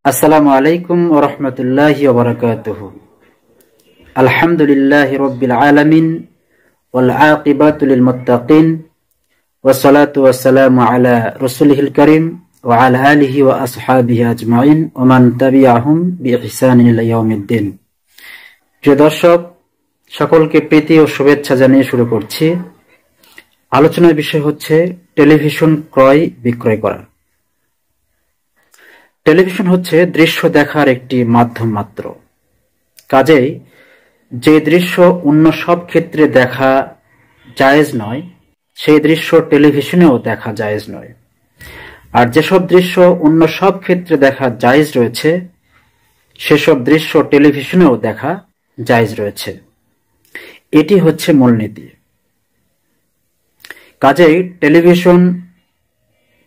আসসালামু আলাইকুম ওয়া রাহমাতুল্লাহি ওয়া বারাকাতুহু। আলহামদুলিল্লাহি রাব্বিল আলামিন ওয়াল আকিবাতু লিল মুত্তাকিন ওয়াস সালাতু ওয়াস সালামু আলা রাসূলিহিল কারীম ওয়া আলা আলিহি ওয়া আসহাবিহি আজমাইন ওয়া মান তাবিআহুম বিইহসানিন ইলা ইয়াউমিদ্দিন। প্রিয় দর্শক, সকলকে প্রীতি ও শুভেচ্ছা জানিয়ে শুরু করছি। আলোচনার বিষয় হচ্ছে টেলিভিশন ক্রয় বিক্রয় করা। টেলিভিশন হচ্ছে দৃশ্য দেখার একটি মাধ্যম মাত্র। কাজেই যে দৃশ্য অন্য সব ক্ষেত্রে দেখা জায়েজ নয়, সেই দৃশ্য টেলিভিশনেও দেখা জায়েজ নয়। আর যেসব দৃশ্য অন্য সব ক্ষেত্রে দেখা জায়েজ রয়েছে, সেসব দৃশ্য টেলিভিশনেও দেখা জায়েজ রয়েছে। এটি হচ্ছে মূলনীতি। কাজেই টেলিভিশন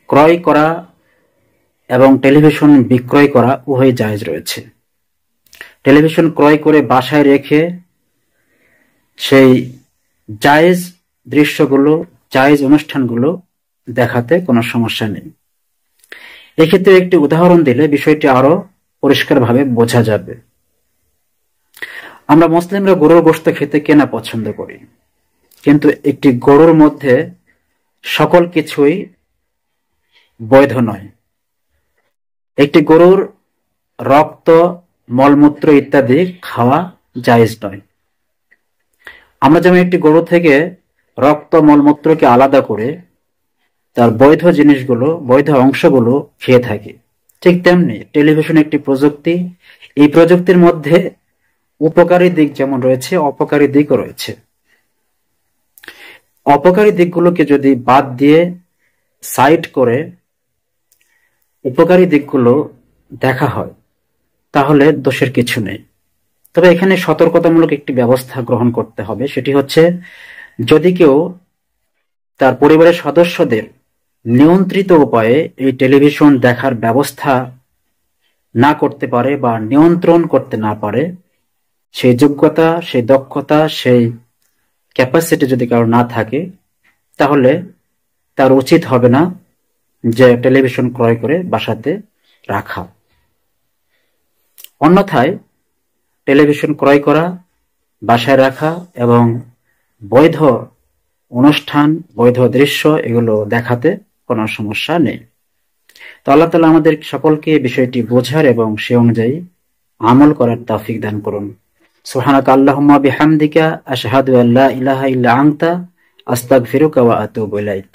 ক্রয় করা এবং টেলিভিশন বিক্রয় করা উভয় জায়েজ রয়েছে। টেলিভিশন ক্রয় করে বাসায় রেখে সেই জায়েজ দৃশ্যগুলো, জায়েজ অনুষ্ঠানগুলো দেখাতে কোনো সমস্যা নেই। এক্ষেত্রে একটি উদাহরণ দিলে বিষয়টি আরো পরিষ্কারভাবে বোঝা যাবে। আমরা মুসলিমরা গরুর গোশত খেতে কেনা পছন্দ করি, কিন্তু একটি গরুর মধ্যে সকল কিছুই বৈধ নয়। একটি গরুর রক্ত, মলমূত্র ইত্যাদি খাওয়া জায়েজ নয়। আমরা যেমন একটি গরু থেকে রক্ত, মলমূত্রকে আলাদা করে তার বৈধ জিনিসগুলো, বৈধ অংশগুলো খেয়ে থাকি, ঠিক তেমনি টেলিভিশন একটি প্রযুক্তি। এই প্রযুক্তির মধ্যে উপকারী দিক যেমন রয়েছে, অপকারী দিকও রয়েছে। অপকারী দিকগুলোকে যদি বাদ দিয়ে সাইড করে উপকারী দিকগুলো দেখা হয়, তাহলে দোষের কিছু নেই। তবে এখানে সতর্কতামূলক একটি ব্যবস্থা গ্রহণ করতে হবে। সেটি হচ্ছে, যদি কেউ তার পরিবারের সদস্যদের নিয়ন্ত্রিত উপায়ে এই টেলিভিশন দেখার ব্যবস্থা না করতে পারে বা নিয়ন্ত্রণ করতে না পারে, সেই যোগ্যতা, সেই দক্ষতা, সেই ক্যাপাসিটি যদি কারো না থাকে, তাহলে তার উচিত হবে না যে টেলিভিশন ক্রয় করে বাসাতে রাখা। অন্যথায় টেলিভিশন ক্রয় করা, বাসায় রাখা এবং বৈধ অনুষ্ঠান, বৈধ দৃশ্য এগুলো দেখাতে কোনো সমস্যা নেই। তো আল্লাহ তাআলা আমাদের সকলকে বিষয়টি বোঝার এবং সে অনুযায়ী আমল করার তৌফিক দান করুন। সুবহানাকা আল্লাহুম্মা বিহামদিকা আশহাদু আল্লা ইলাহা ইল্লা আনতা আস্তাগফিরুকা ওয়া আতুবু ইলাইক।